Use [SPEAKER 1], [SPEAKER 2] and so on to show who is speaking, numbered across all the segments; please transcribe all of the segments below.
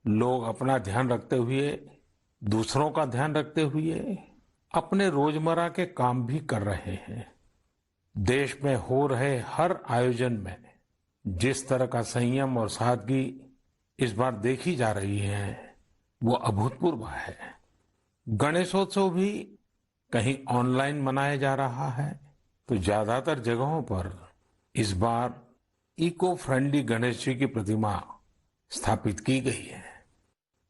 [SPEAKER 1] लोग अपना ध्यान रखते हुए, दूसरों का ध्यान रखते हुए अपने रोजमर्रा के काम भी कर रहे हैं। देश में हो रहे हर आयोजन में जिस तरह का संयम और सादगी इस बार देखी जा रही है, वो अभूतपूर्व है। गणेशोत्सव भी कहीं ऑनलाइन मनाया जा रहा है, तो ज्यादातर जगहों पर इस बार इको फ्रेंडली गणेश जी की प्रतिमा स्थापित की गई है।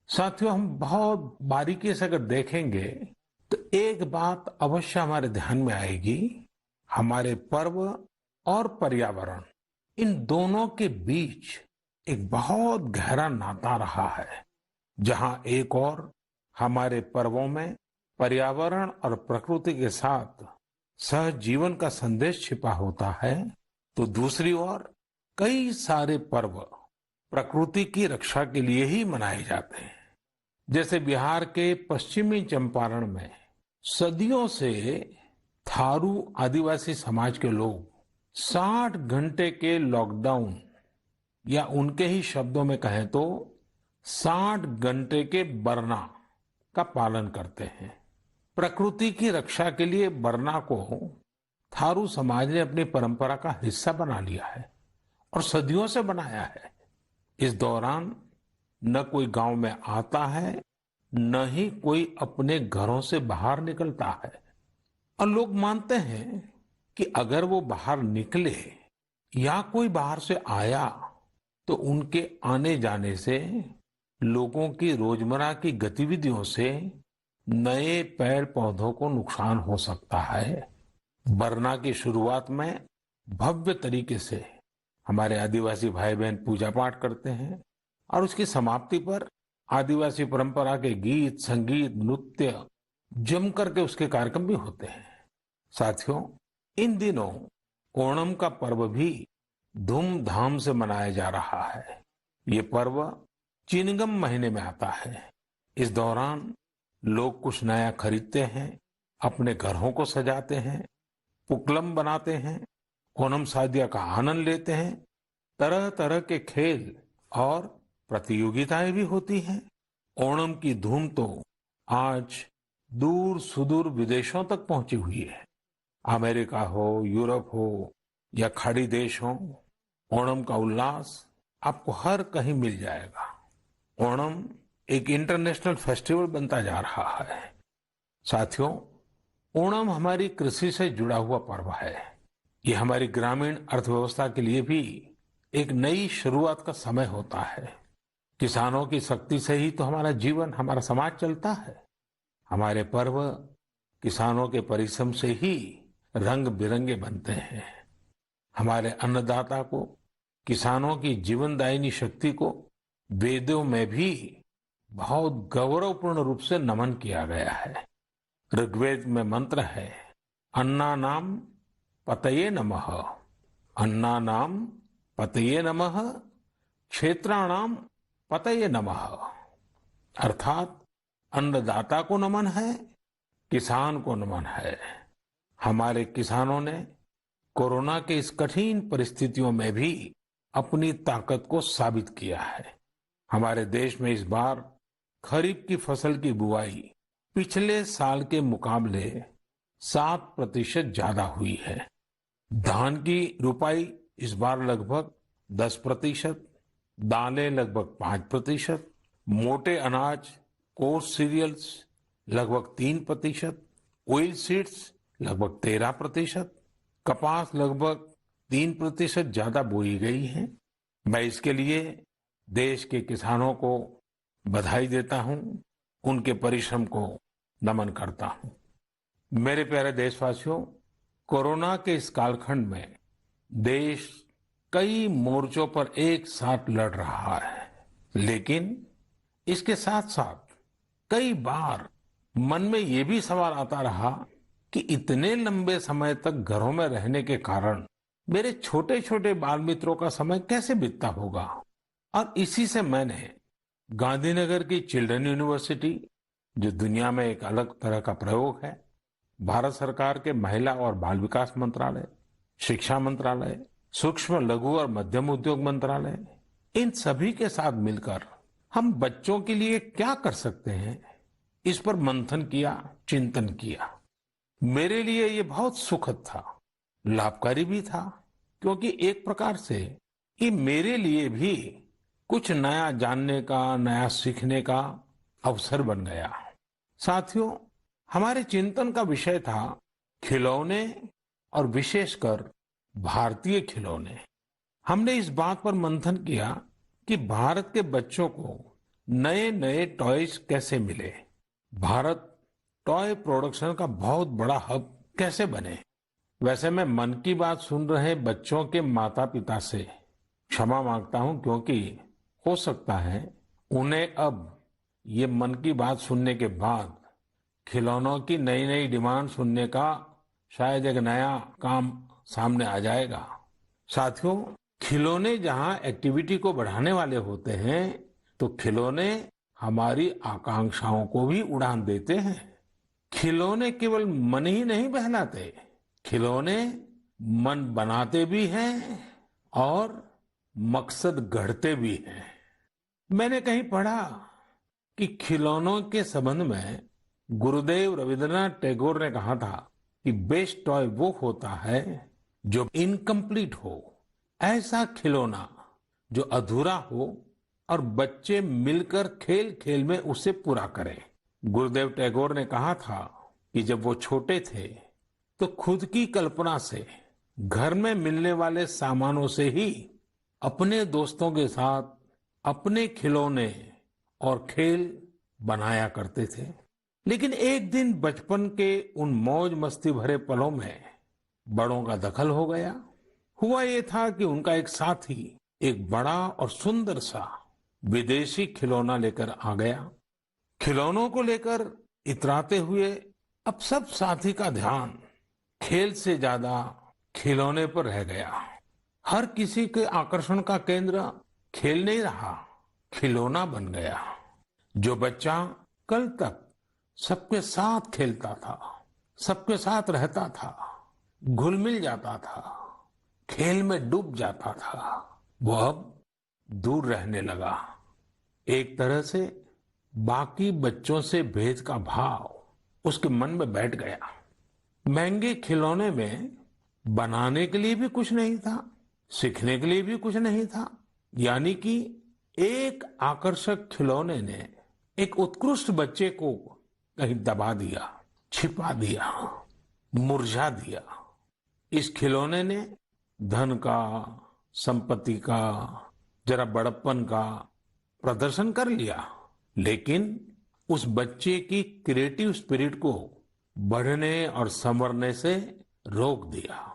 [SPEAKER 1] साथियों, हम बहुत बारीकी से अगर देखेंगे तो एक बात अवश्य हमारे ध्यान में आएगी। हमारे पर्व और पर्यावरण, इन दोनों के बीच एक बहुत गहरा नाता रहा है। जहां एक और हमारे पर्वों में पर्यावरण और प्रकृति के साथ सहजीवन का संदेश छिपा होता है, तो दूसरी ओर कई सारे पर्व प्रकृति की रक्षा के लिए ही मनाए जाते हैं। जैसे बिहार के पश्चिमी चंपारण में सदियों से थारू आदिवासी समाज के लोग 60 घंटे के लॉकडाउन, या उनके ही शब्दों में कहें तो 60 घंटे के बरना का पालन करते हैं। प्रकृति की रक्षा के लिए बरना को थारू समाज ने अपनी परंपरा का हिस्सा बना लिया है और सदियों से बनाया है। इस दौरान न कोई गांव में आता है, न ही कोई अपने घरों से बाहर निकलता है। और लोग मानते हैं कि अगर वो बाहर निकले या कोई बाहर से आया, तो उनके आने जाने से लोगों की रोजमर्रा की गतिविधियों से नए पेड़ पौधों को नुकसान हो सकता है। बरना की शुरुआत में भव्य तरीके से हमारे आदिवासी भाई बहन पूजा पाठ करते हैं और उसकी समाप्ति पर आदिवासी परंपरा के गीत, संगीत, नृत्य जम करके उसके कार्यक्रम भी होते हैं। साथियों, इन दिनों ओणम का पर्व भी धूमधाम से मनाया जा रहा है। ये पर्व चिनगम महीने में आता है। इस दौरान लोग कुछ नया खरीदते हैं, अपने घरों को सजाते हैं, पुक्लम बनाते हैं, ओणम सादिया का आनंद लेते हैं। तरह तरह के खेल और प्रतियोगिताएं भी होती हैं। ओणम की धूम तो आज दूर सुदूर विदेशों तक पहुंची हुई है। अमेरिका हो, यूरोप हो या खाड़ी देश हो, ओणम का उल्लास आपको हर कहीं मिल जाएगा। ओणम एक इंटरनेशनल फेस्टिवल बनता जा रहा है। साथियों, ओणम हमारी कृषि से जुड़ा हुआ पर्व है। ये हमारी ग्रामीण अर्थव्यवस्था के लिए भी एक नई शुरुआत का समय होता है। किसानों की शक्ति से ही तो हमारा जीवन, हमारा समाज चलता है। हमारे पर्व किसानों के परिश्रम से ही रंग बिरंगे बनते हैं। हमारे अन्नदाता को, किसानों की जीवनदायिनी शक्ति को वेदों में भी बहुत गौरवपूर्ण रूप से नमन किया गया है। ऋग्वेद में मंत्र है, अन्नानाम पतये नमः, अन्नानाम पतये नमः, क्षेत्राणाम पतये नमः। अर्थात अन्नदाता को नमन है, किसान को नमन है। हमारे किसानों ने कोरोना के इस कठिन परिस्थितियों में भी अपनी ताकत को साबित किया है। हमारे देश में इस बार खरीफ की फसल की बुआई पिछले साल के मुकाबले 7% ज्यादा हुई है। धान की रुपाई इस बार लगभग 10%, दालें लगभग 5%, मोटे अनाज, कोर्स सीरियल्स लगभग 3%, ऑयल सीड्स लगभग 13%, कपास लगभग 3% ज्यादा बोई गई है। मैं इसके लिए देश के किसानों को बधाई देता हूं, उनके परिश्रम को नमन करता हूं। मेरे प्यारे देशवासियों, कोरोना के इस कालखंड में देश कई मोर्चों पर एक साथ लड़ रहा है, लेकिन इसके साथ साथ कई बार मन में ये भी सवाल आता रहा कि इतने लंबे समय तक घरों में रहने के कारण मेरे छोटे छोटे बाल मित्रों का समय कैसे बीतता होगा। और इसी से मैंने गांधीनगर की चिल्ड्रन यूनिवर्सिटी, जो दुनिया में एक अलग तरह का प्रयोग है, भारत सरकार के महिला और बाल विकास मंत्रालय, शिक्षा मंत्रालय, सूक्ष्म लघु और मध्यम उद्योग मंत्रालय, इन सभी के साथ मिलकर हम बच्चों के लिए क्या कर सकते हैं, इस पर मंथन किया, चिंतन किया। मेरे लिए ये बहुत सुखद था, लाभकारी भी था, क्योंकि एक प्रकार से ये मेरे लिए भी कुछ नया जानने का, नया सीखने का अवसर बन गया। साथियों, हमारे चिंतन का विषय था खिलौने और विशेषकर भारतीय खिलौने। हमने इस बात पर मंथन किया कि भारत के बच्चों को नए नए टॉयज कैसे मिले, भारत टॉय प्रोडक्शन का बहुत बड़ा हब कैसे बने। वैसे मैं मन की बात सुन रहे बच्चों के माता पिता से क्षमा मांगता हूं, क्योंकि हो सकता है उन्हें अब ये मन की बात सुनने के बाद खिलौनों की नई नई डिमांड सुनने का शायद एक नया काम सामने आ जाएगा। साथियों, खिलौने जहां एक्टिविटी को बढ़ाने वाले होते हैं, तो खिलौने हमारी आकांक्षाओं को भी उड़ान देते हैं। खिलौने केवल मन ही नहीं बहलाते, खिलौने मन बनाते भी हैं और मकसद गढ़ते भी हैं। मैंने कहीं पढ़ा कि खिलौनों के संबंध में गुरुदेव रविंद्रनाथ टैगोर ने कहा था कि बेस्ट टॉय वो होता है जो इनकम्प्लीट हो, ऐसा खिलौना जो अधूरा हो और बच्चे मिलकर खेल खेल में उसे पूरा करें। गुरुदेव टैगोर ने कहा था कि जब वो छोटे थे तो खुद की कल्पना से घर में मिलने वाले सामानों से ही अपने दोस्तों के साथ अपने खिलौने और खेल बनाया करते थे। लेकिन एक दिन बचपन के उन मौज मस्ती भरे पलों में बड़ों का दखल हो गया। हुआ ये था कि उनका एक साथी एक बड़ा और सुंदर सा विदेशी खिलौना लेकर आ गया। खिलौनों को लेकर इतराते हुए अब सब साथी का ध्यान खेल से ज्यादा खिलौने पर रह गया। हर किसी के आकर्षण का केंद्र खेल नहीं रहा, खिलौना बन गया। जो बच्चा कल तक सबके साथ खेलता था, सबके साथ रहता था, घुल मिल जाता था, खेल में डूब जाता था, वो अब दूर रहने लगा। एक तरह से बाकी बच्चों से भेद का भाव उसके मन में बैठ गया। महंगे खिलौने में बनाने के लिए भी कुछ नहीं था, सीखने के लिए भी कुछ नहीं था। यानी कि एक आकर्षक खिलौने ने एक उत्कृष्ट बच्चे को कहीं दबा दिया, छिपा दिया, मुरझा दिया। इस खिलौने ने धन का, संपत्ति का, जरा बड़प्पन का प्रदर्शन कर लिया, लेकिन उस बच्चे की क्रिएटिव स्पिरिट को बढ़ने और संवरने से रोक दिया।